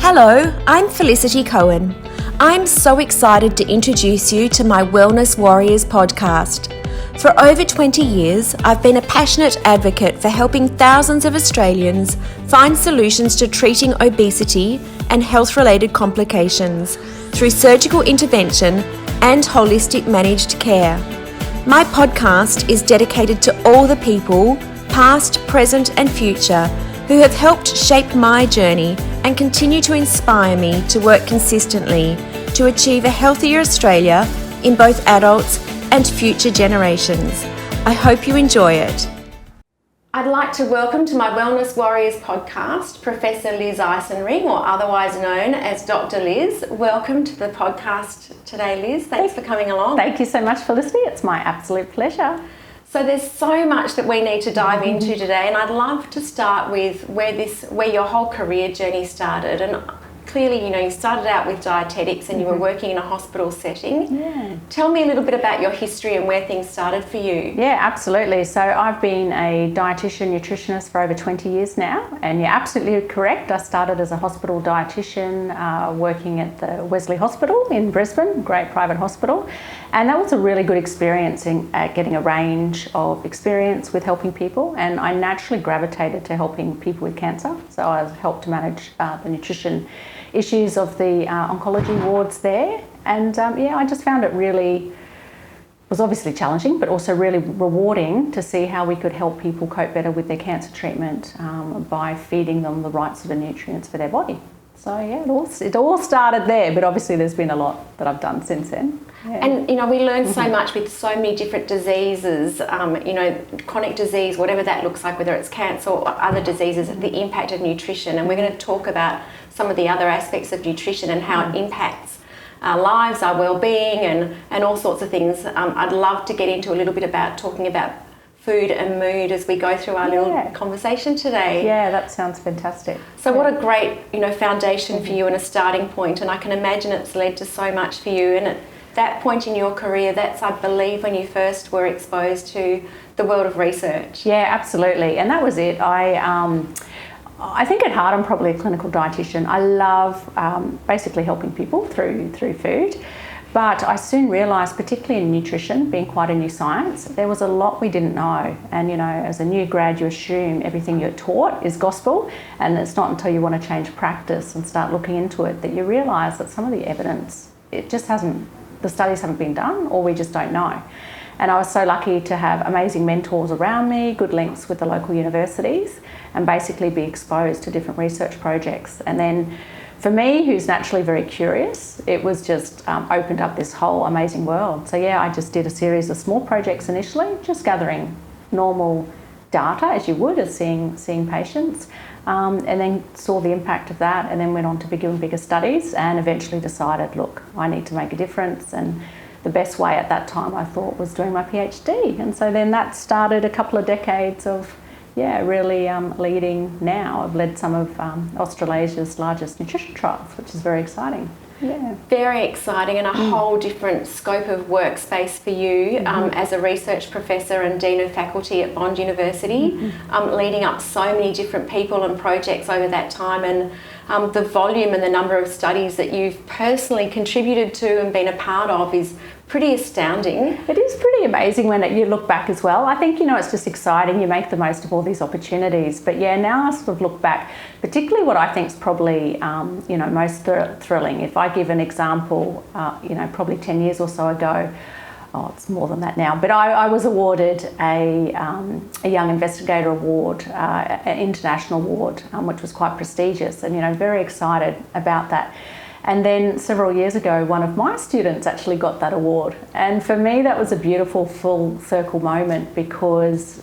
Hello, I'm Felicity Cohen. I'm so excited to introduce you to my Wellness Warriors podcast. For over 20 years, I've been a passionate advocate for helping thousands of Australians find solutions to treating obesity and health-related complications through surgical intervention and holistic managed care. My podcast is dedicated to all the people, past, present and future, who have helped shape my journey and continue to inspire me to work consistently to achieve a healthier Australia in both adults and future generations. I hope you enjoy it. I'd like to welcome to my Wellness Warriors podcast, Professor Liz Isenring, or otherwise known as Dr. Liz. Welcome to the podcast today, Liz. Thanks for coming along. Thank you so much, Felicity. It's my absolute pleasure. So there's so much that we need to dive into today, and I'd love to start with where your whole career journey started. And clearly, you started out with dietetics and you were working in a hospital setting. Yeah. Tell me a little bit about your history and where things started for you. Yeah, absolutely. So I've been a dietitian, nutritionist for over 20 years now, and you're absolutely correct. I started as a hospital dietitian working at the Wesley Hospital in Brisbane, great private hospital. And that was a really good experience in getting a range of experience with helping people, and I naturally gravitated to helping people with cancer. So I helped to manage the nutrition issues of the oncology wards there, and I just found it really was obviously challenging, but also really rewarding to see how we could help people cope better with their cancer treatment by feeding them the right sort of nutrients for their body. So yeah, it all started there, but obviously there's been a lot that I've done since then. Yeah. And we learn so much with so many different diseases, chronic disease, whatever that looks like, whether it's cancer or other diseases, the impact of nutrition. And we're going to talk about some of the other aspects of nutrition and how it impacts our lives, our well-being and all sorts of things. I'd love to get into a little bit about talking about food and mood as we go through our little conversation today. Yeah, that sounds fantastic. So what a great, foundation for you and a starting point, and I can imagine it's led to so much for you. And at that point in your career, that's, I believe, when you first were exposed to the world of research. Yeah, absolutely. And that was it. I think at heart I'm probably a clinical dietitian. I love basically helping people through food. But I soon realised, particularly in nutrition, being quite a new science, there was a lot we didn't know. And, as a new grad, you assume everything you're taught is gospel, and it's not until you want to change practice and start looking into it that you realise that some of the evidence, the studies haven't been done, or we just don't know. And I was so lucky to have amazing mentors around me, good links with the local universities, and basically be exposed to different research projects. And then for me, who's naturally very curious, it was just opened up this whole amazing world. So yeah, I just did a series of small projects initially, just gathering normal data as you would as seeing patients, and then saw the impact of that, and then went on to bigger and bigger studies, and eventually decided, look, I need to make a difference. And the best way at that time, I thought, was doing my PhD. And so then that started a couple of decades of really leading now. I've led some of Australasia's largest nutrition trials, which is very exciting. Yeah. Very exciting, and a whole different scope of workspace for you as a research professor and Dean of Faculty at Bond University, leading up so many different people and projects over that time, and the volume and the number of studies that you've personally contributed to and been a part of is pretty astounding. It is pretty amazing when you look back as well. I think, it's just exciting. You make the most of all these opportunities. But yeah, now I sort of look back, particularly what I think is probably, most thrilling. If I give an example, probably 10 years or so ago, it's more than that now, but I was awarded a Young Investigator Award, an international award, which was quite prestigious, and, very excited about that. And then several years ago, one of my students actually got that award. And for me, that was a beautiful full circle moment because,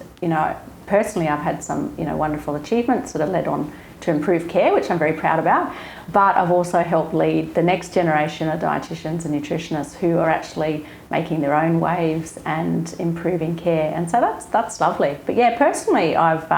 personally I've had some, wonderful achievements that have led on to improve care, which I'm very proud about. But I've also helped lead the next generation of dietitians and nutritionists who are actually making their own waves and improving care. And so that's lovely. But yeah, personally, I've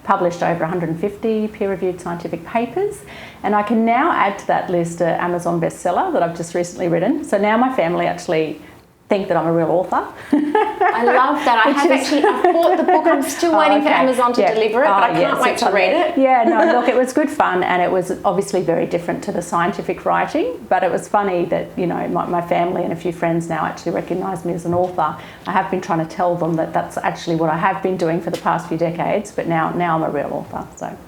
published over 150 peer-reviewed scientific papers, and I can now add to that list an Amazon bestseller that I've just recently written. So now my family actually think that I'm a real author. I love that. I've bought the book. I'm still waiting for Amazon to deliver it, but I can't wait to read it. Yeah, no, look, it was good fun, and it was obviously very different to the scientific writing, but it was funny that, you know, my family and a few friends now actually recognise me as an author. I have been trying to tell them that that's actually what I have been doing for the past few decades, but now I'm a real author. So.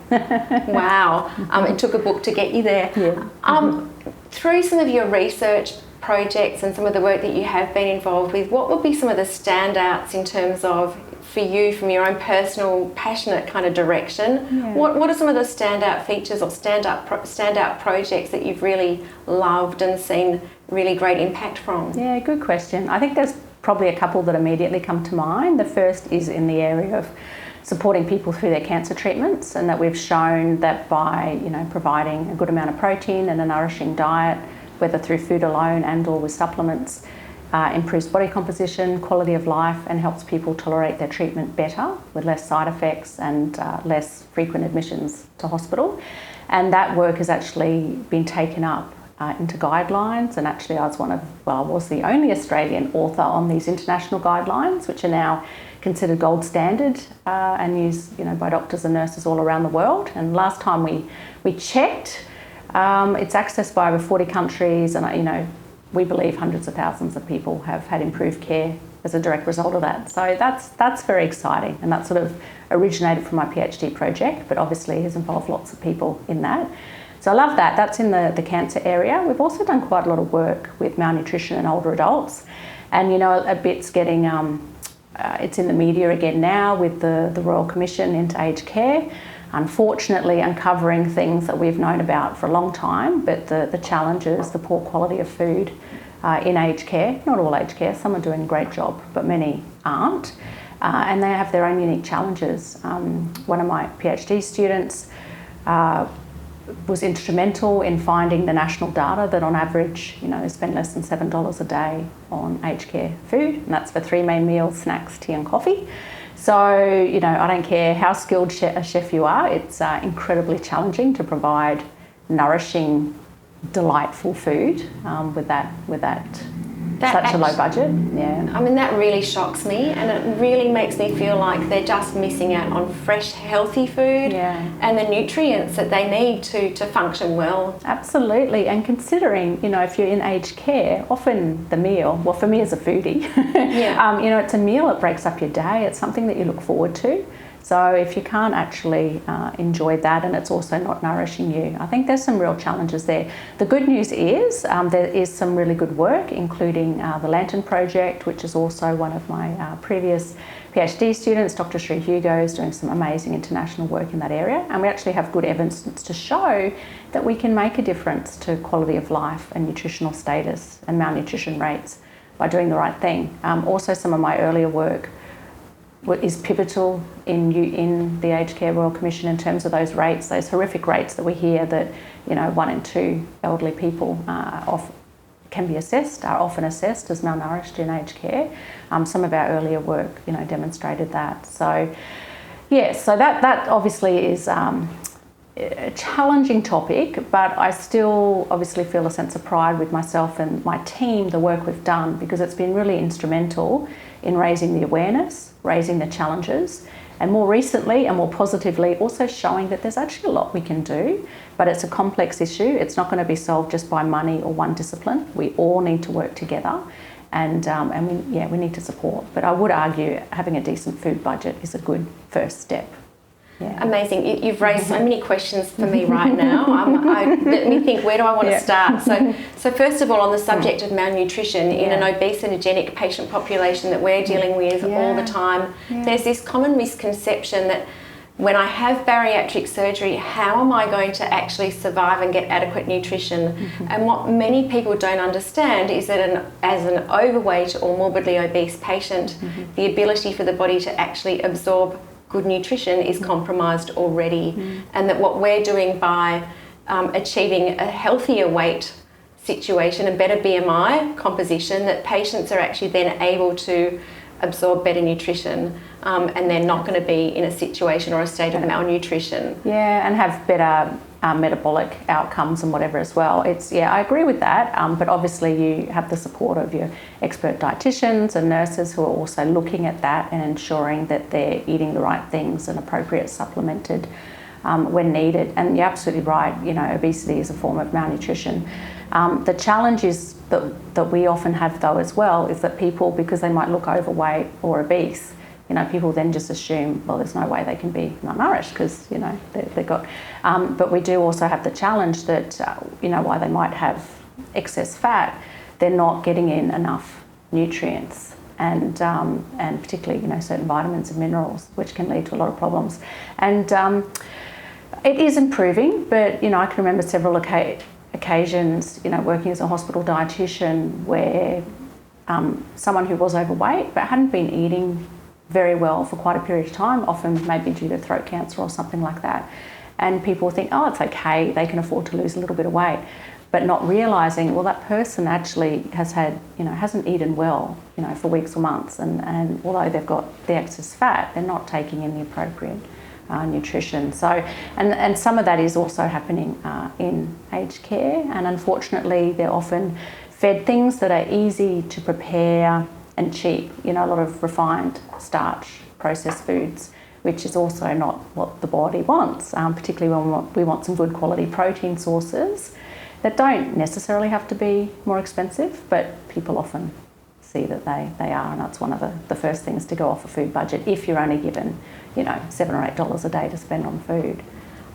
Wow. It took a book to get you there. Yeah. Through some of your research projects and some of the work that you have been involved with, what would be some of the standouts in terms of, for you, from your own personal passionate kind of direction? Yeah. What are some of the standout features or standout projects that you've really loved and seen really great impact from? Yeah, good question. I think there's probably a couple that immediately come to mind. The first is in the area of supporting people through their cancer treatments, and that we've shown that by, you know, providing a good amount of protein and a nourishing diet, whether through food alone and or with supplements, improves body composition, quality of life, and helps people tolerate their treatment better with less side effects and less frequent admissions to hospital. And that work has actually been taken up into guidelines, and actually I was the only Australian author on these international guidelines, which are now considered gold standard and used, you know, by doctors and nurses all around the world. And last time we checked, it's accessed by over 40 countries, and, you know, we believe hundreds of thousands of people have had improved care as a direct result of that. So that's very exciting, and that sort of originated from my PhD project, but obviously has involved lots of people in that. So I love that. That's in the cancer area. We've also done quite a lot of work with malnutrition in older adults, and, you know, a bit's getting it's in the media again now with the Royal Commission into aged care. Unfortunately, uncovering things that we've known about for a long time, but the challenges, the poor quality of food in aged care. Not all aged care, some are doing a great job, but many aren't. And they have their own unique challenges. One of my PhD students was instrumental in finding the national data that on average, you know, they spend less than $7 a day on aged care food, and that's for 3 main meals, snacks, tea and coffee. So, you know, I don't care how skilled a chef you are, it's incredibly challenging to provide nourishing, delightful food with such a low budget. Yeah. I mean, that really shocks me, and it really makes me feel like they're just missing out on fresh, healthy food and the nutrients that they need to function well. Absolutely, and considering, you know, if you're in aged care, often the meal, well, for me as a foodie, you know, it's a meal that breaks up your day. It's something that you look forward to. So if you can't actually enjoy that, and it's also not nourishing you, I think there's some real challenges there. The good news is there is some really good work, including the Lantern Project, which is also one of my previous PhD students. Dr. Sri Hugo is doing some amazing international work in that area, and we actually have good evidence to show that we can make a difference to quality of life and nutritional status and malnutrition rates by doing the right thing. Also, some of my earlier work is pivotal in the Aged Care Royal Commission in terms of those rates, those horrific rates that we hear that, you know, 1 in 2 elderly people are often assessed as malnourished in aged care. Some of our earlier work, you know, demonstrated that. So, yes, so that obviously is a challenging topic, but I still obviously feel a sense of pride with myself and my team, the work we've done, because it's been really instrumental in raising the awareness, raising the challenges, and more recently and more positively also showing that there's actually a lot we can do, but it's a complex issue. It's not going to be solved just by money or one discipline. We all need to work together, and we need to support. But I would argue having a decent food budget is a good first step. Yeah. Amazing. You've raised so many questions for me right now. Let me think, where do I want to start? So first of all, on the subject of malnutrition in an obesogenic patient population that we're dealing with all the time, there's this common misconception that when I have bariatric surgery, how am I going to actually survive and get adequate nutrition? And what many people don't understand is that as an overweight or morbidly obese patient, the ability for the body to actually absorb good nutrition is compromised already, and that what we're doing by achieving a healthier weight situation, a better BMI composition, that patients are actually then able to absorb better nutrition, and they're not going to be in a situation or a state of malnutrition. Yeah, and have better metabolic outcomes and whatever as well. I agree with that, but obviously you have the support of your expert dietitians and nurses who are also looking at that and ensuring that they're eating the right things and appropriate supplemented when needed. And you're absolutely right, obesity is a form of malnutrition. The challenge is that we often have though as well is that people, because they might look overweight or obese, people then just assume, well, there's no way they can be malnourished because, they've got... but we do also have the challenge that, while they might have excess fat, they're not getting in enough nutrients and particularly, certain vitamins and minerals, which can lead to a lot of problems. And it is improving, but, I can remember several occasions, working as a hospital dietitian where someone who was overweight but hadn't been eating very well for quite a period of time, often maybe due to throat cancer or something like that. And people think, oh, it's okay, they can afford to lose a little bit of weight, but not realising, well, that person actually has had, hasn't eaten well, for weeks or months. And although they've got the excess fat, they're not taking in the appropriate nutrition. So, and some of that is also happening in aged care. And unfortunately, they're often fed things that are easy to prepare and cheap, a lot of refined starch, processed foods, which is also not what the body wants, particularly when we want some good quality protein sources that don't necessarily have to be more expensive, but people often see that they are, and that's one of the first things to go off a food budget if you're only given, $7 or $8 a day to spend on food.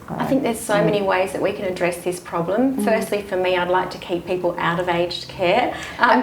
I think there's so many ways that we can address this problem. Firstly, for me, I'd like to keep people out of aged care.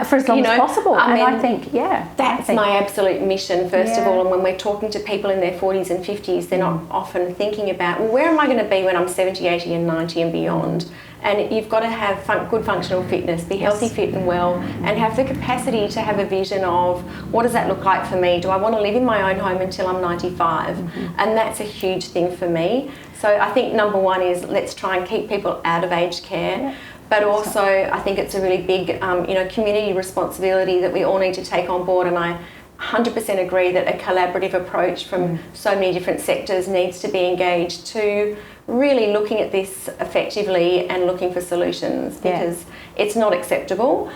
For as long as possible. I think, that's my absolute mission, first of all. And when we're talking to people in their 40s and 50s, they're not often thinking about, well, where am I going to be when I'm 70, 80 and 90 and beyond? And you've got to have good functional fitness, be healthy, fit and well, and have the capacity to have a vision of what does that look like for me? Do I want to live in my own home until I'm 95? And that's a huge thing for me. So I think number one is let's try and keep people out of aged care. But also I think it's a really big community responsibility that we all need to take on board, and I 100% agree that a collaborative approach from so many different sectors needs to be engaged to really looking at this effectively and looking for solutions, because it's not acceptable.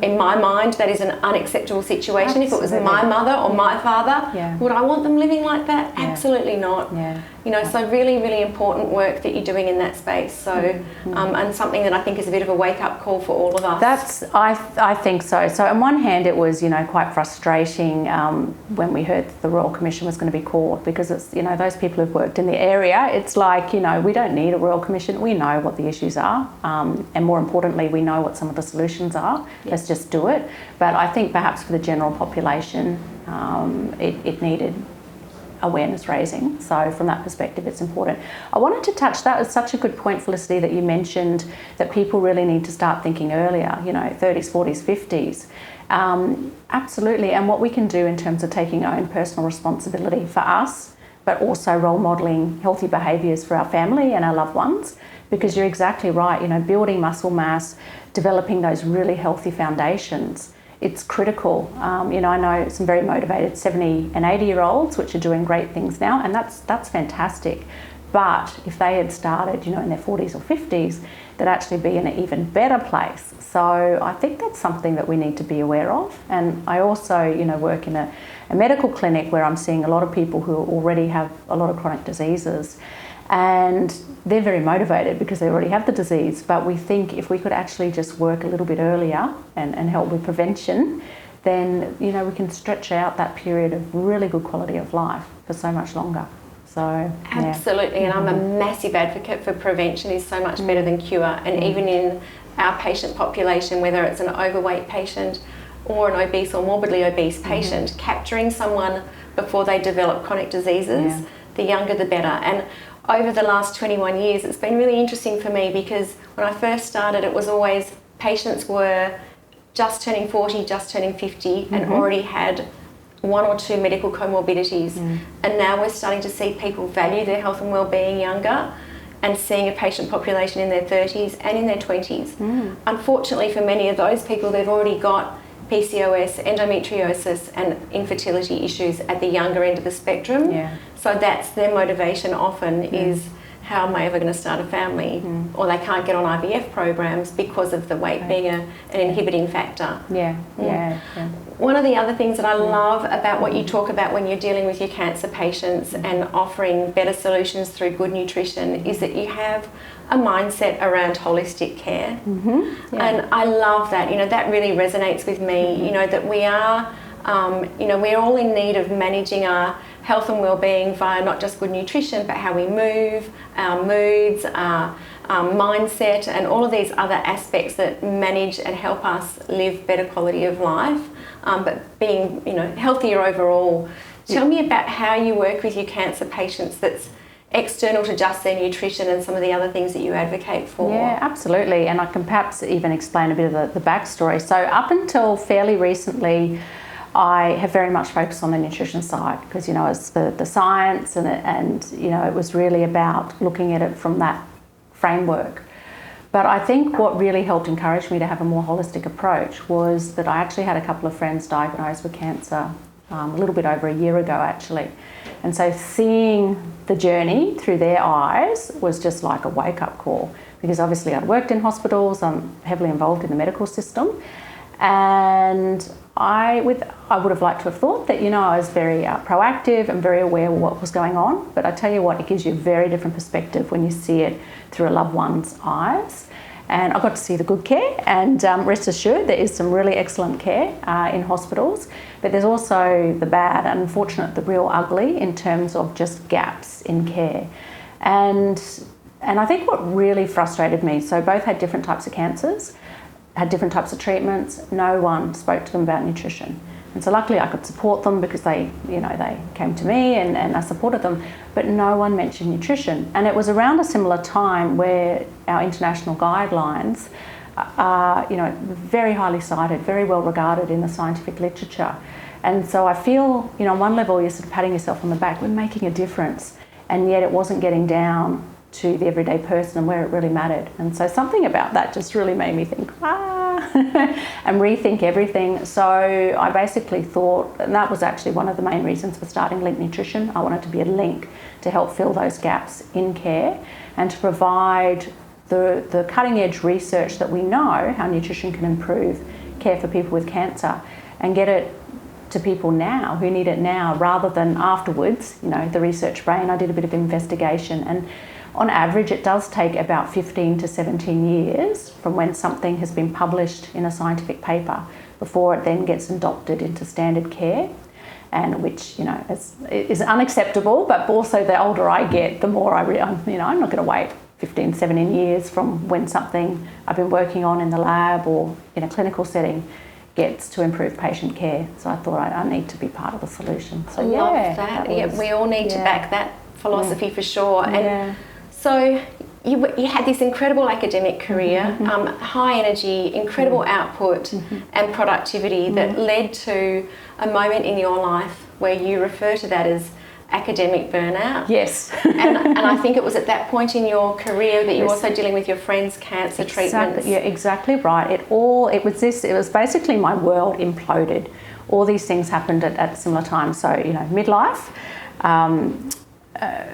In my mind, that is an unacceptable situation. Absolutely. If it was my mother or my father, would I want them living like that? Absolutely not. So really, really important work that you're doing in that space. So, and something that I think is a bit of a wake-up call for all of us. I think so. So on one hand, it was, quite frustrating when we heard that the Royal Commission was going to be called, because it's, those people who've worked in the area, it's like, we don't need a Royal Commission. We know what the issues are. And more importantly, we know what some of the solutions are. Let's just do it. But I think perhaps for the general population, it needed awareness raising. So from that perspective, it's important. I wanted to touch, that was such a good point, Felicity, that you mentioned that people really need to start thinking earlier, 30s, 40s, 50s. Absolutely. And what we can do in terms of taking our own personal responsibility for us, but also role modelling healthy behaviours for our family and our loved ones, because you're exactly right, building muscle mass, developing those really healthy foundations, it's critical. I know some very motivated 70 and 80-year-olds which are doing great things now, and that's fantastic. But if they had started, in their 40s or 50s, they'd actually be in an even better place. So I think that's something that we need to be aware of. And I also, work in a medical clinic where I'm seeing a lot of people who already have a lot of chronic diseases, and they're very motivated because they already have the disease. But we think if we could actually just work a little bit earlier and help with prevention, then, we can stretch out that period of really good quality of life for so much longer. So absolutely, and I'm a massive advocate for prevention is so much better than cure. And even in our patient population, whether it's an overweight patient or an obese or morbidly obese patient, capturing someone before they develop chronic diseases, the younger the better. And over the last 21 years, it's been really interesting for me, because when I first started, it was always patients were just turning 40, just turning 50, and already had one or two medical comorbidities. And now we're starting to see people value their health and well-being younger, and seeing a patient population in their 30s and in their 20s. Unfortunately, for many of those people, they've already got PCOS, endometriosis and infertility issues at the younger end of the spectrum. So that's their motivation often, is how am I ever going to start a family? Or they can't get on IVF programs because of the weight being an inhibiting factor. Yeah. One of the other things that I love about what you talk about when you're dealing with your cancer patients and offering better solutions through good nutrition is that you have a mindset around holistic care. And I love that. You know, that really resonates with me, you know, that we are, you know, we're all in need of managing our health and well-being via not just good nutrition, but how we move, our moods, our mindset, and all of these other aspects that manage and help us live better quality of life, but being, you know, healthier overall. Tell me about how you work with your cancer patients that's external to just their nutrition and some of the other things that you advocate for. Yeah, absolutely. And I can perhaps even explain a bit of the backstory. So up until fairly recently, I have very much focused on the nutrition side because, you know, it's the science and, you know, it was really about looking at it from that framework. But I think what really helped encourage me to have a more holistic approach was that I actually had a couple of friends diagnosed with cancer a little bit over a year ago, actually. And so seeing the journey through their eyes was just like a wake-up call because obviously I'd worked in hospitals, I'm heavily involved in the medical system, and I would have liked to have thought that, you know, I was very proactive and very aware of what was going on. But I tell you what, it gives you a very different perspective when you see it through a loved one's eyes. And I got to see the good care, and rest assured there is some really excellent care in hospitals, but there's also the bad, unfortunate, the real ugly in terms of just gaps in care. And I think what really frustrated me, so both had different types of cancers, had different types of treatments. No one spoke to them about nutrition. And so luckily I could support them because they came to me and I supported them, but no one mentioned nutrition. And it was around a similar time where our international guidelines are, you know, very highly cited, very well regarded in the scientific literature. And so I feel, you know, on one level you're sort of patting yourself on the back, we're making a difference, and yet it wasn't getting down to the everyday person and where it really mattered. And so something about that just really made me think, and rethink everything. So I basically thought, and that was actually one of the main reasons for starting LINC Nutrition. I wanted to be a link to help fill those gaps in care and to provide the cutting edge research that we know how nutrition can improve care for people with cancer and get it to people now who need it now rather than afterwards. You know, the research brain, I did a bit of investigation, and on average it does take about 15 to 17 years from when something has been published in a scientific paper before it then gets adopted into standard care, and which, you know, is unacceptable. But also the older I get, the more I'm not going to wait 15, 17 years from when something I've been working on in the lab or in a clinical setting gets to improve patient care. So I thought I need to be part of the solution. So I love that. We all need to back that philosophy for sure. And so you had this incredible academic career, high energy, incredible output and productivity that led to a moment in your life where you refer to that as academic burnout. Yes. and I think it was at that point in your career that you were also dealing with your friend's cancer treatments. Yeah, exactly right. It was basically my world imploded. All these things happened at similar times. So, you know, midlife,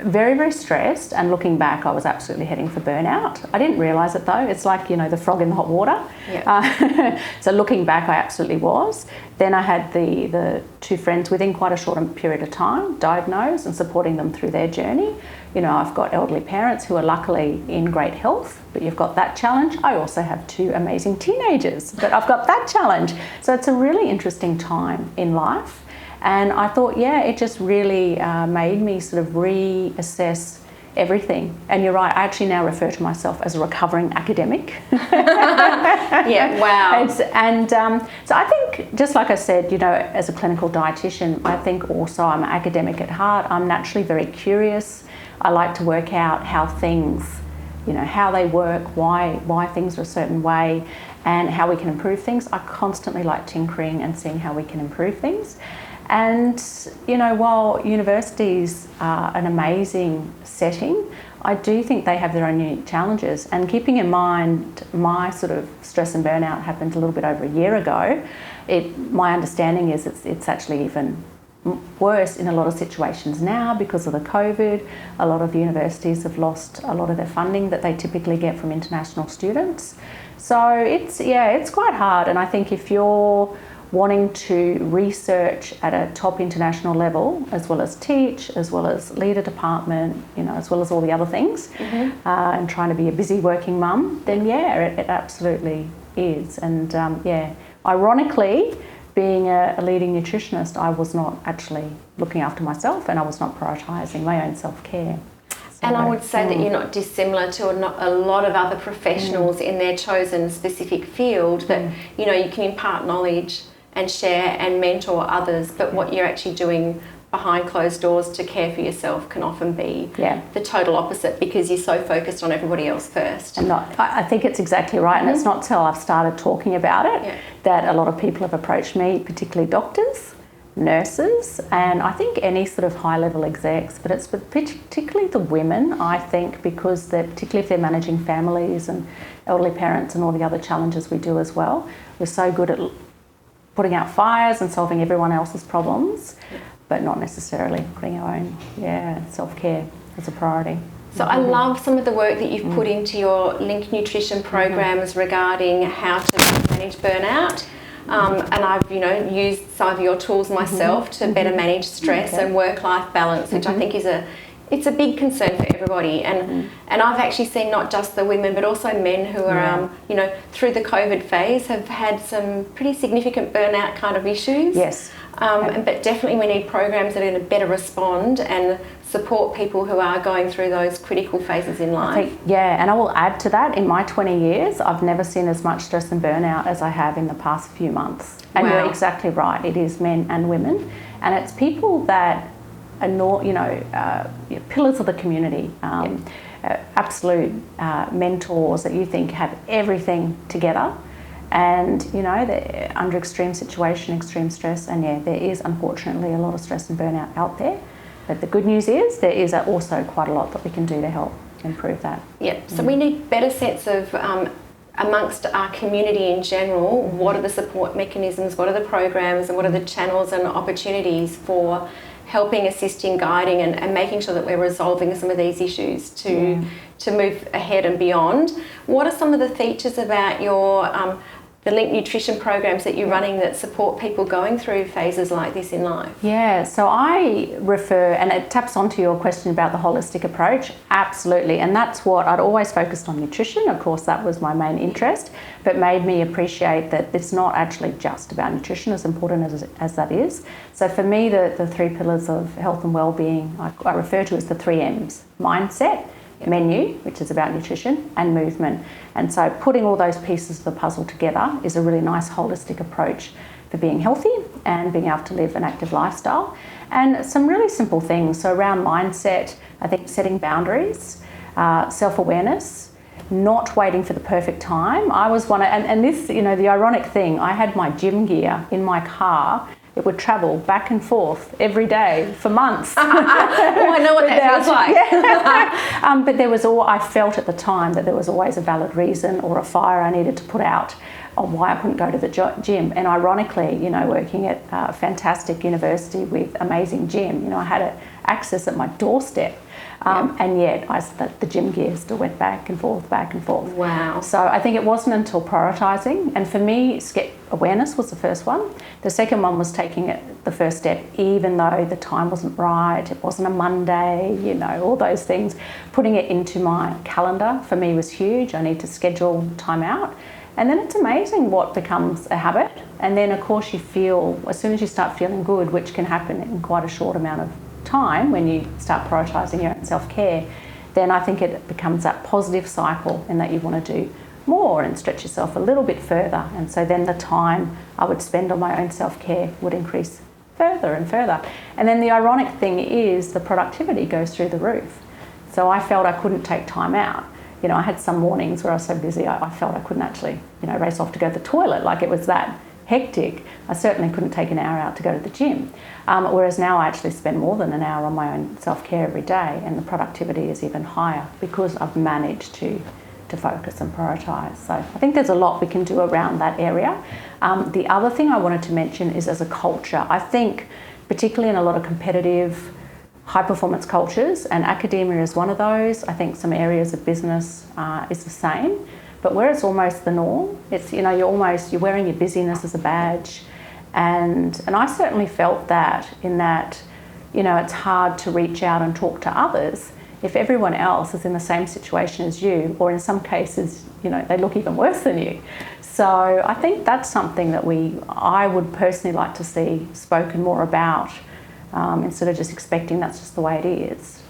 very, very stressed, and looking back, I was absolutely heading for burnout. I didn't realise it though. It's like, you know, the frog in the hot water. Yep. So looking back, I absolutely was. Then I had the two friends within quite a short period of time diagnosed and supporting them through their journey. You know, I've got elderly parents who are luckily in great health, but you've got that challenge. I also have two amazing teenagers, but I've got that challenge. So it's a really interesting time in life. And I thought, it just really made me sort of reassess everything. And you're right, I actually now refer to myself as a recovering academic. Yeah, wow. So I think, just like I said, you know, as a clinical dietitian, I think also I'm an academic at heart. I'm naturally very curious. I like to work out how things, you know, how they work, why things are a certain way, and how we can improve things. I constantly like tinkering and seeing how we can improve things. And, you know, while universities are an amazing setting, I do think they have their own unique challenges. And keeping in mind my sort of stress and burnout happened a little bit over a year ago, my understanding is it's actually even worse in a lot of situations now because of the COVID. A lot of universities have lost a lot of their funding that they typically get from international students. So it's quite hard, and I think if you're wanting to research at a top international level, as well as teach, as well as lead a department, as well as all the other things, and trying to be a busy working mum, then it absolutely is. And ironically, being a leading nutritionist, I was not actually looking after myself, and I was not prioritising my own self-care. So, and I would say that you're not dissimilar to a lot of other professionals in their chosen specific field, that you can impart knowledge and share and mentor others, but what you're actually doing behind closed doors to care for yourself can often be the total opposite, because you're so focused on everybody else first. And I think it's exactly right, and it's not till I've started talking about it that a lot of people have approached me, particularly doctors, nurses, and I think any sort of high-level execs, but it's particularly the women, I think, because particularly if they're managing families and elderly parents and all the other challenges we do as well. We're so good at putting out fires and solving everyone else's problems, but not necessarily putting our own self-care as a priority. So I love some of the work that you've put into your LINC Nutrition programs regarding how to manage burnout. And I've, used some of your tools myself to better manage stress and work-life balance, which I think it's a big concern for everybody. And I've actually seen not just the women, but also men who are, through the COVID phase have had some pretty significant burnout kind of issues. Yes. But definitely we need programs that are going to better respond and support people who are going through those critical phases in life. And I will add to that, in my 20 years, I've never seen as much stress and burnout as I have in the past few months. And you're exactly right, it is men and women. And it's people that are not, pillars of the community, absolute mentors that you think have everything together. And they're under extreme situation, extreme stress, and there is unfortunately a lot of stress and burnout out there. But the good news is there is also quite a lot that we can do to help improve that. So we need better sense of amongst our community in general, what are the support mechanisms, what are the programs, and what are the channels and opportunities for helping, assisting, guiding, and making sure that we're resolving some of these issues to move ahead and beyond. What are some of the features about your the LINC Nutrition programs that you're running that support people going through phases like this in life? So I refer, and it taps onto your question about the holistic approach, absolutely, and that's what I'd always focused on nutrition. Of course, that was my main interest, but made me appreciate that it's not actually just about nutrition, as important as that is. So for me, the three pillars of health and well-being, I refer to as the 3 M's: mindset, menu, which is about nutrition, and movement. And so putting all those pieces of the puzzle together is a really nice holistic approach for being healthy and being able to live an active lifestyle. And some really simple things. So around mindset, I think setting boundaries, self-awareness, not waiting for the perfect time. I was one, and this, the ironic thing, I had my gym gear in my car. It would travel back and forth every day for months. I know what that feels like. But I felt at the time that there was always a valid reason or a fire I needed to put out on why I couldn't go to the gym. And ironically, working at a fantastic university with amazing gym, I had access at my doorstep. And yet the gym gear still went back and forth. Wow. So I think it wasn't until prioritising, and for me, awareness was the first one. The second one was taking it the first step, even though the time wasn't right, it wasn't a Monday, all those things. Putting it into my calendar for me was huge. I need to schedule time out. And then it's amazing what becomes a habit. And then, of course, you feel, as soon as you start feeling good, which can happen in quite a short amount of time when you start prioritising your own self-care, then I think it becomes that positive cycle in that you want to do more and stretch yourself a little bit further. And so then the time I would spend on my own self-care would increase further and further. And then the ironic thing is the productivity goes through the roof. So I felt I couldn't take time out. I had some mornings where I was so busy I felt I couldn't actually, race off to go to the toilet, like it was that hectic. I certainly couldn't take an hour out to go to the gym. Whereas now I actually spend more than an hour on my own self-care every day, and the productivity is even higher because I've managed to focus and prioritise. So I think there's a lot we can do around that area. The other thing I wanted to mention is as a culture, I think particularly in a lot of competitive, high-performance cultures, and academia is one of those. I think some areas of business is the same, but where it's almost the norm, it's, you know, you're wearing your busyness as a badge, and I certainly felt that, in that, you know, it's hard to reach out and talk to others if everyone else is in the same situation as you, or in some cases, you know, they look even worse than you. So I think that's something that I would personally like to see spoken more about, instead of just expecting that's just the way it is.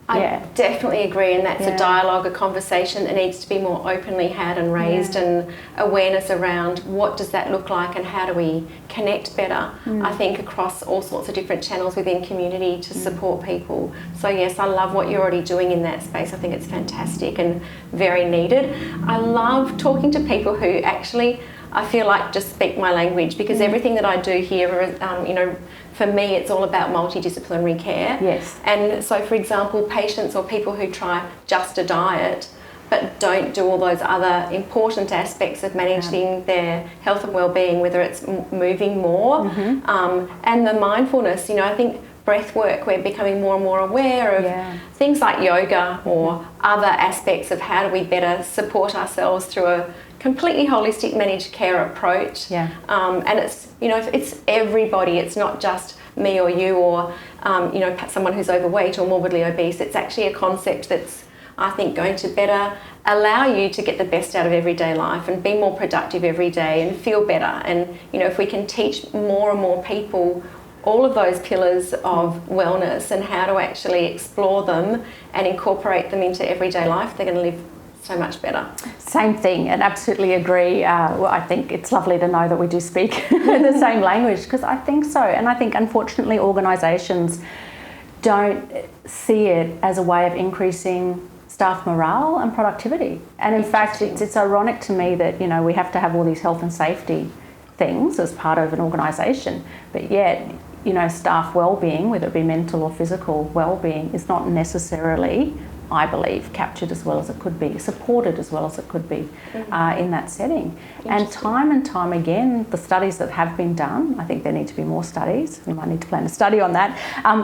I definitely agree, and that's a dialogue, a conversation that needs to be more openly had and raised, and awareness around what does that look like and how do we connect better, I think, across all sorts of different channels within community to support people. So yes, I love what you're already doing in that space. I think it's fantastic and very needed. I love talking to people who actually, I feel like, just speak my language, because everything that I do here, you know, for me, it's all about multidisciplinary care. Yes. And so, for example, patients or people who try just a diet but don't do all those other important aspects of managing their health and well-being, whether it's moving more, and the mindfulness, you know, I think breath work, we're becoming more and more aware of things like yoga or other aspects of how do we better support ourselves through a completely holistic managed care approach. And it's, you know, it's everybody, it's not just me or you or you know, someone who's overweight or morbidly obese. It's actually a concept that's, I think, going to better allow you to get the best out of everyday life and be more productive every day and feel better. And, you know, if we can teach more and more people all of those pillars of wellness and how to actually explore them and incorporate them into everyday life, they're going to live so much better. Same thing, and absolutely agree. Well, I think it's lovely to know that we do speak the same language, because I think so. And I think, unfortunately, organisations don't see it as a way of increasing staff morale and productivity. And in fact, it's ironic to me that, you know, we have to have all these health and safety things as part of an organisation, but yet, you know, staff well-being, whether it be mental or physical well-being, is not necessarily, I believe, captured as well as it could be, supported as well as it could be in that setting. And time again, the studies that have been done, I think there need to be more studies, we might need to plan a study on that,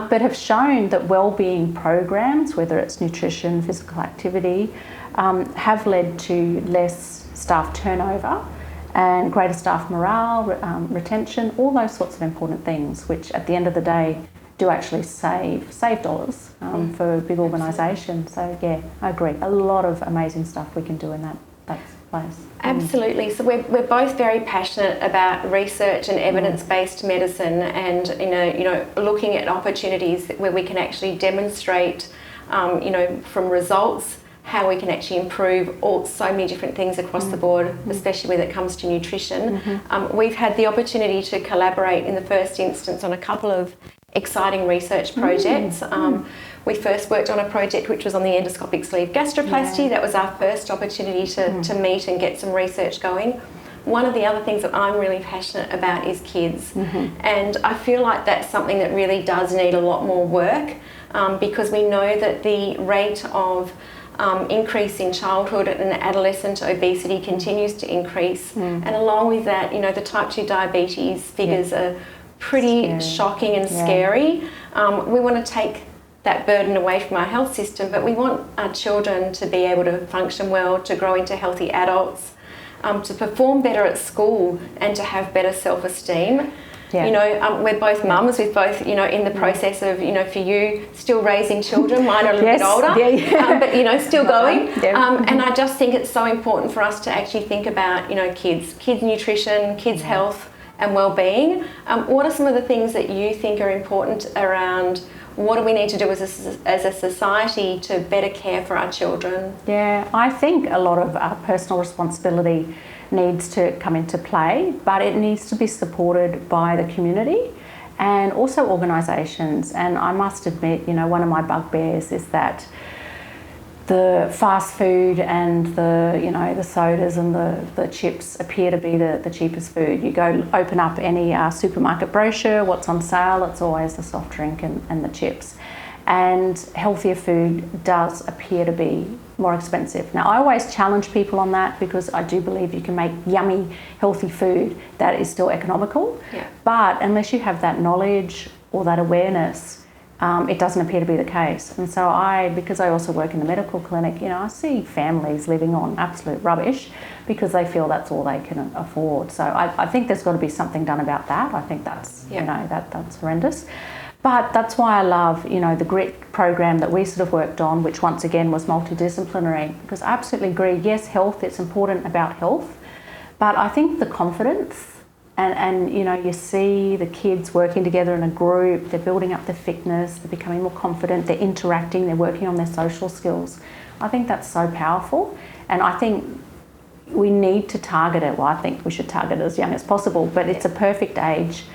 but have shown that wellbeing programs, whether it's nutrition, physical activity, have led to less staff turnover and greater staff morale, retention, all those sorts of important things, which at the end of the day do actually save dollars for big organisations. So yeah, I agree. A lot of amazing stuff we can do in that place. Absolutely. So we're both very passionate about research and evidence-based medicine, and you know looking at opportunities where we can actually demonstrate you know, from results, how we can actually improve so many different things across the board, especially when it comes to nutrition. We've had the opportunity to collaborate in the first instance on a couple of exciting research projects. We first worked on a project which was on the endoscopic sleeve gastroplasty. That was our first opportunity to meet and get some research going. One of the other things that I'm really passionate about is kids, and I feel like that's something that really does need a lot more work, because we know that the rate of increase in childhood and adolescent obesity continues to increase, and along with that, you know, the type 2 diabetes figures are pretty shocking and scary. We want to take that burden away from our health system, but we want our children to be able to function well, to grow into healthy adults, to perform better at school, and to have better self-esteem. You know, we're both mums, we're both, you know, in the process of, you know, for you, still raising children. Mine are a little bit older, but, you know, still going. And I just think it's so important for us to actually think about, you know, kids nutrition, kids health and well-being. What are some of the things that you think are important around what do we need to do as a society to better care for our children? Yeah, I think a lot of personal responsibility needs to come into play, but it needs to be supported by the community and also organisations. And I must admit, you know, one of my bugbears is that the fast food and the, you know, the sodas and the chips appear to be the cheapest food. You go open up any supermarket brochure, what's on sale, it's always the soft drink and the chips. And healthier food does appear to be more expensive. Now, I always challenge people on that, because I do believe you can make yummy, healthy food that is still economical. But unless you have that knowledge or that awareness, it doesn't appear to be the case. And so because I also work in the medical clinic, I see families living on absolute rubbish because they feel that's all they can afford. So I think there's got to be something done about that. I think that's, that's horrendous. But that's why I love, the GRIT program that we sort of worked on, which once again was multidisciplinary, because I absolutely agree, yes, health, it's important about health, but I think the confidence and you see the kids working together in a group, they're building up their fitness, they're becoming more confident, they're interacting, they're working on their social skills. I think that's so powerful, and I think we need to target it. Well, I think we should target it as young as possible, but it's a perfect age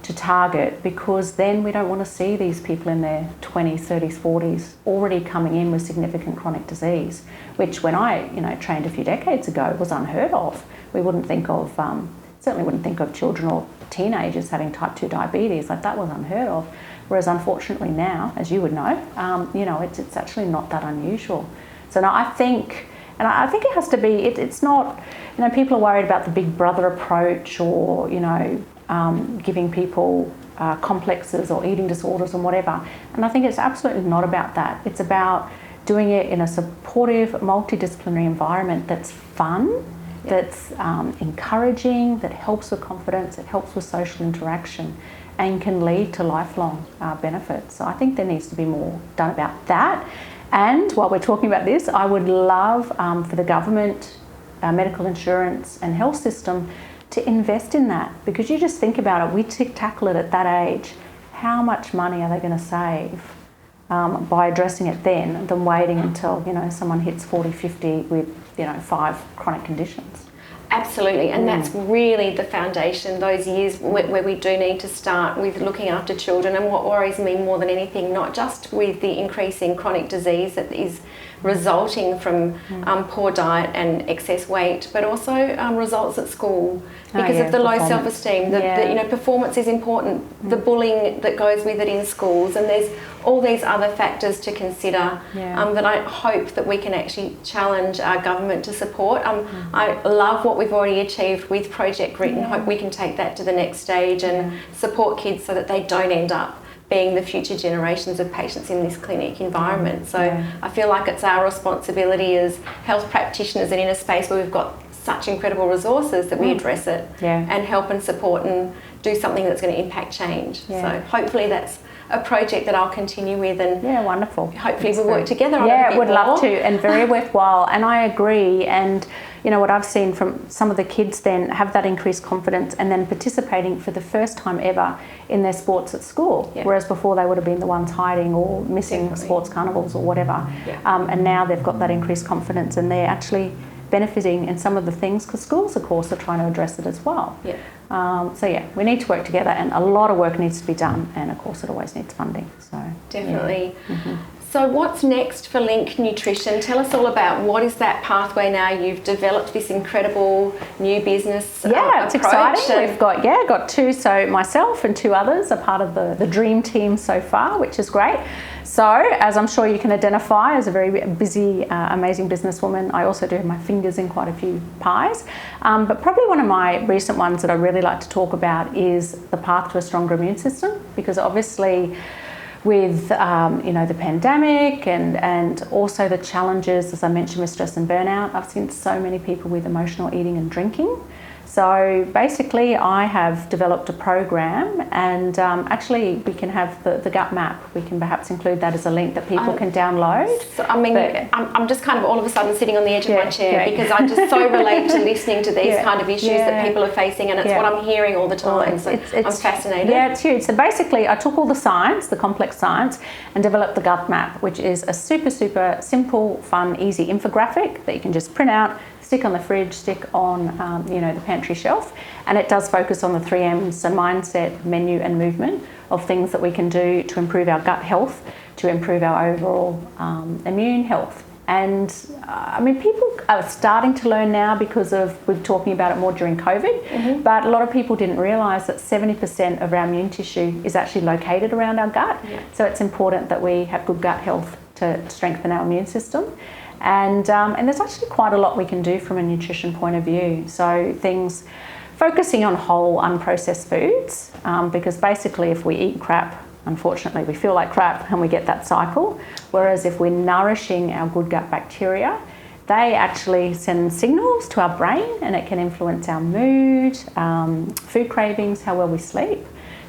to target, because then we don't want to see these people in their 20s, 30s, 40s already coming in with significant chronic disease, which when I trained a few decades ago was unheard of. We wouldn't think of, certainly wouldn't think of children or teenagers having type 2 diabetes, like that was unheard of. Whereas unfortunately now, as you would know, it's actually not that unusual. So now I think it has to be, it's not, people are worried about the big brother approach or, giving people complexes or eating disorders and whatever. And I think it's absolutely not about that. It's about doing it in a supportive, multidisciplinary environment that's fun, that's encouraging, that helps with confidence, it helps with social interaction, and can lead to lifelong benefits. So I think there needs to be more done about that. And while we're talking about this, I would love for the government, medical insurance and health system to invest in that, because you just think about it, we tackle it at that age, how much money are they going to save by addressing it then than waiting until someone hits 40, 50 with 5 chronic conditions. Absolutely, and that's really the foundation, those years where we do need to start with looking after children. And what worries me more than anything, not just with the increase in chronic disease that is resulting from poor diet and excess weight, but also results at school because of the low self-esteem. Performance is important, the bullying that goes with it in schools, and there's all these other factors to consider that I hope that we can actually challenge our government to support. I love what we've already achieved with Project GRIT and hope we can take that to the next stage and support kids so that they don't end up being the future generations of patients in this clinic environment. So I feel like it's our responsibility as health practitioners and in a space where we've got such incredible resources that we address it and help and support and do something that's going to impact change. So hopefully that's a project that I'll continue with, and wonderful. Hopefully we'll work together on it a bit would more. Love to, and very worthwhile. And I agree. And what I've seen from some of the kids then have that increased confidence and then participating for the first time ever in their sports at school, whereas before they would have been the ones hiding or missing sports carnivals or whatever. And now they've got that increased confidence and they're actually benefiting in some of the things, because schools of course are trying to address it as well. We need to work together, and a lot of work needs to be done, and of course it always needs funding. So definitely. So what's next for LINC Nutrition? Tell us all about what is that pathway now. You've developed this incredible new business it's exciting. We've got 2, so myself and 2 others are part of the dream team so far, which is great. So, as I'm sure you can identify as a very busy, amazing businesswoman, I also do have my fingers in quite a few pies. But probably one of my recent ones that I really like to talk about is the path to a stronger immune system, because obviously with the pandemic and also the challenges, as I mentioned, with stress and burnout, I've seen so many people with emotional eating and drinking. So basically I have developed a program, and actually we can have the gut map. We can perhaps include that as a link that people can download. So, I'm just kind of all of a sudden sitting on the edge of my chair because I just so relate to listening to these kind of issues that people are facing, and it's what I'm hearing all the time. So I'm fascinated. Yeah, it's huge. So basically I took all the science, the complex science, and developed the gut map, which is a super simple, fun, easy infographic that you can just print out, stick on the fridge, stick on the pantry shelf, and it does focus on the 3 M's, so mindset, menu and movement, of things that we can do to improve our gut health, to improve our overall immune health. And people are starting to learn now because we're talking about it more during COVID, but a lot of people didn't realise that 70% of our immune tissue is actually located around our gut. So it's important that we have good gut health to strengthen our immune system. And there's actually quite a lot we can do from a nutrition point of view. So things focusing on whole unprocessed foods, because basically if we eat crap unfortunately, we feel like crap and we get that cycle. Whereas if we're nourishing our good gut bacteria, they actually send signals to our brain, and it can influence our mood, food cravings, how well we sleep.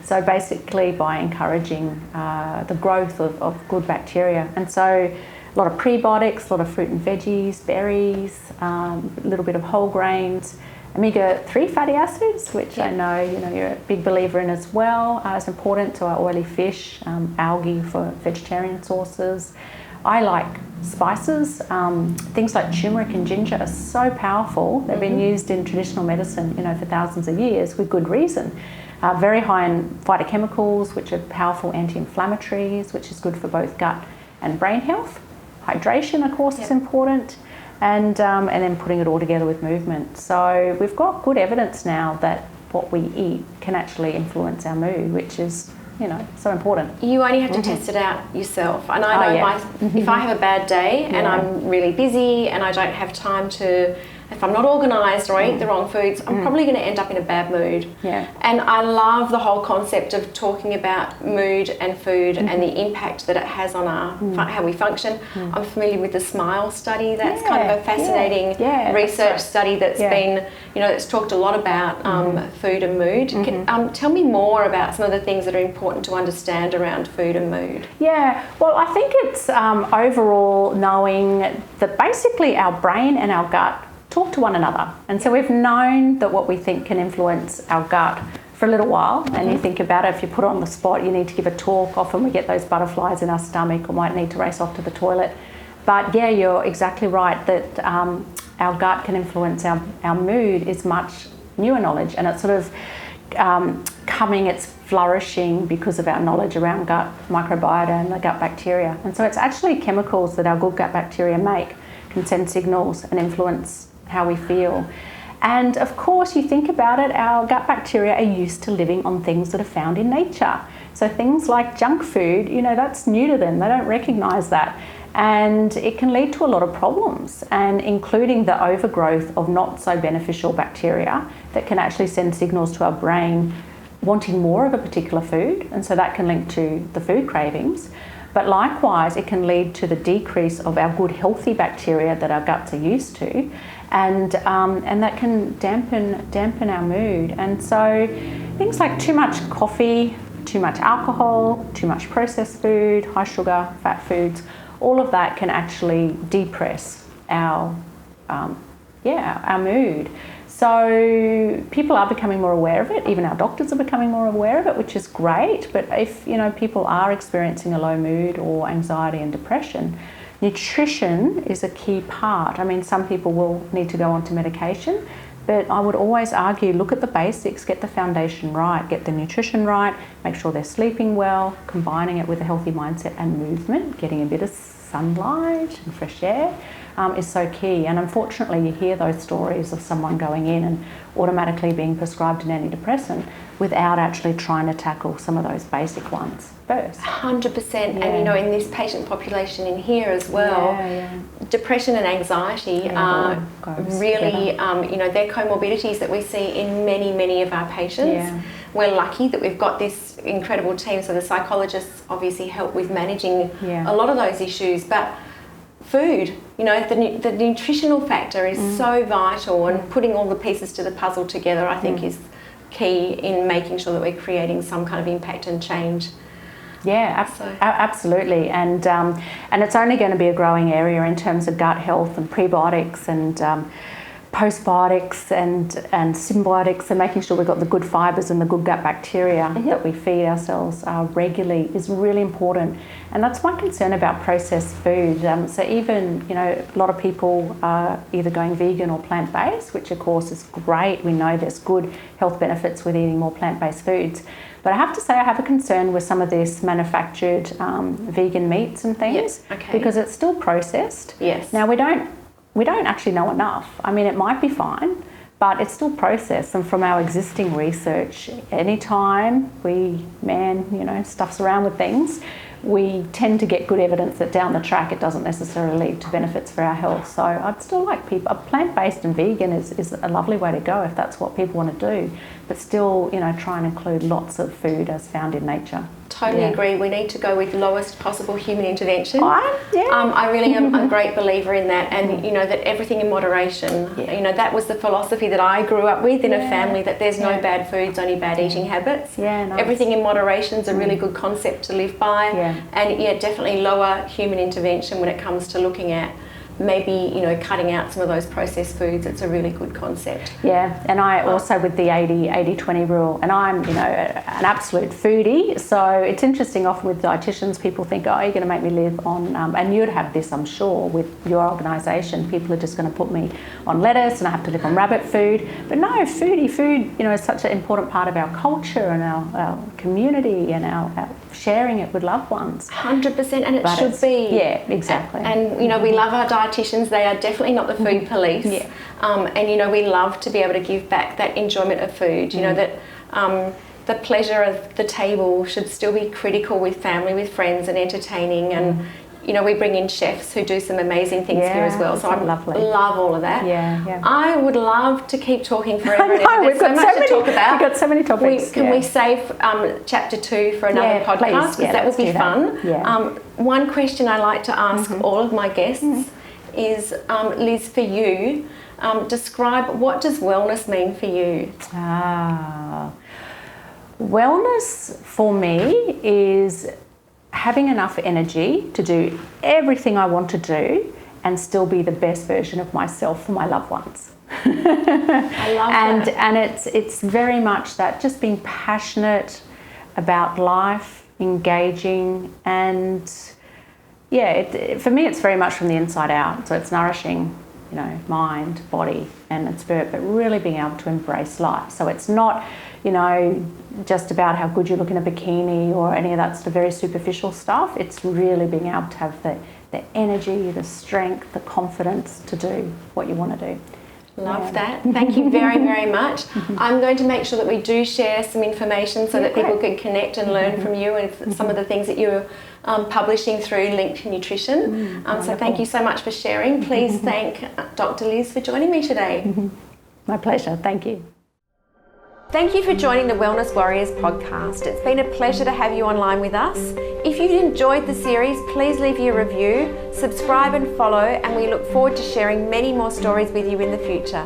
So basically by encouraging the growth of good bacteria. And so a lot of prebiotics, a lot of fruit and veggies, berries, a little bit of whole grains, omega-3 fatty acids, which I know you're a big believer in as well. It's important to our oily fish, algae for vegetarian sources. I like spices. Things like turmeric and ginger are so powerful. They've been used in traditional medicine, for thousands of years with good reason. Very high in phytochemicals, which are powerful anti-inflammatories, which is good for both gut and brain health. Hydration, of course, is important. And then putting it all together with movement. So we've got good evidence now that what we eat can actually influence our mood, which is so important. You only have to test it out yourself. And I know if I have a bad day and I'm really busy and I don't have time to, if I'm not organised or I eat the wrong foods, I'm probably going to end up in a bad mood. Yeah. And I love the whole concept of talking about mood and food and the impact that it has on our how we function. I'm familiar with the SMILE study. That's kind of a fascinating research study that's been, that's talked a lot about food and mood. Tell me more about some of the things that are important to understand around food and mood. Yeah, well, I think it's overall knowing that basically our brain and our gut talk to one another. And so we've known that what we think can influence our gut for a little while. And you think about it, if you put it on the spot, you need to give a talk. Often we get those butterflies in our stomach or might need to race off to the toilet. But yeah, you're exactly right that our gut can influence our mood is much newer knowledge, and it's sort of it's flourishing because of our knowledge around gut microbiota and the gut bacteria. And so it's actually chemicals that our good gut bacteria make can send signals and influence how we feel. And of course, you think about it, our gut bacteria are used to living on things that are found in nature. So things like junk food, that's new to them. They don't recognise that. And it can lead to a lot of problems, and including the overgrowth of not so beneficial bacteria that can actually send signals to our brain wanting more of a particular food. And so that can link to the food cravings. But likewise, it can lead to the decrease of our good healthy bacteria that our guts are used to, and that can dampen our mood. And so things like too much coffee, too much alcohol, too much processed food, high sugar, fat foods, all of that can actually depress our mood. So people are becoming more aware of it. Even our doctors are becoming more aware of it, which is great. But if people are experiencing a low mood or anxiety and depression, nutrition is a key part. I mean, some people will need to go onto medication, but I would always argue, look at the basics, get the foundation right, get the nutrition right, make sure they're sleeping well, combining it with a healthy mindset and movement, getting a bit of sunlight and fresh air. Is so key. And unfortunately, you hear those stories of someone going in and automatically being prescribed an antidepressant without actually trying to tackle some of those basic ones first. 100%. And in this patient population in here as well, depression and anxiety are really, they're comorbidities that we see in many, many of our patients. Yeah. We're lucky that we've got this incredible team. So the psychologists obviously help with managing a lot of those issues. But food, the nutritional factor is so vital, and putting all the pieces to the puzzle together, I think, is key in making sure that we're creating some kind of impact and change. Yeah, absolutely. And it's only going to be a growing area in terms of gut health and prebiotics and postbiotics and symbiotics, and making sure we've got the good fibres and the good gut bacteria that we feed ourselves regularly is really important. And that's my concern about processed food. So even, a lot of people are either going vegan or plant-based, which of course is great. We know there's good health benefits with eating more plant-based foods. But I have to say I have a concern with some of this manufactured vegan meats and things, because it's still processed. Yes. Now, we don't actually know enough. I mean, it might be fine, but it's still processed. And from our existing research, anytime stuffs around with things, we tend to get good evidence that down the track it doesn't necessarily lead to benefits for our health. So I'd still like people, plant-based and vegan is a lovely way to go if that's what people want to do, but still, try and include lots of food as found in nature. totally agree. We need to go with lowest possible human intervention. Yeah. I really am a great believer in that, and you know that everything in moderation. Yeah. You know, that was the philosophy that I grew up with in a family, that there's no bad foods, only bad eating habits. Yeah, nice. Everything in moderation is a really good concept to live by. And definitely lower human intervention when it comes to looking at maybe, you know, cutting out some of those processed foods. It's a really good concept. Yeah, and I also with the 80-20 rule, and I'm, you know, an absolute foodie, so it's interesting often with dietitians, people think, oh, you're going to make me live on, and you'd have this, I'm sure, with your organisation, people are just going to put me on lettuce and I have to live on rabbit food. But no, food, you know, is such an important part of our culture and our community and our sharing it with loved ones. 100%, and it should be. Yeah, exactly. And you know, we love our dietitians. They are definitely not the food police. And you know, we love to be able to give back that enjoyment of food. You know, that the pleasure of the table should still be critical with family, with friends, and entertaining. And you know, we bring in chefs who do some amazing things here as well. So I love all of that. I would love to keep talking forever and ever. There's so much to talk about. We've got so many topics. Can we save chapter 2 for another podcast? Because that would be fun. One question I like to ask all of my guests is, Liz, for you, describe, what does wellness mean for you? Wellness for me is having enough energy to do everything I want to do and still be the best version of myself for my loved ones. I love that. And it's very much that, just being passionate about life, engaging, and for me it's very much from the inside out. So it's nourishing, you know, mind, body and spirit, but really being able to embrace life. So it's not, you know, just about how good you look in a bikini or any of that sort of very superficial stuff. It's really being able to have the energy, the strength, the confidence to do what you want to do. Love that. Thank you very, very much. I'm going to make sure that we do share some information so that people can connect and learn from you and some of the things that you're publishing through LINC Nutrition. So thank you so much for sharing. Please thank Dr. Liz for joining me today. My pleasure. Thank you. Thank you for joining the Wellness Warriors podcast. It's been a pleasure to have you online with us. If you enjoyed the series, please leave your review, subscribe and follow, and we look forward to sharing many more stories with you in the future.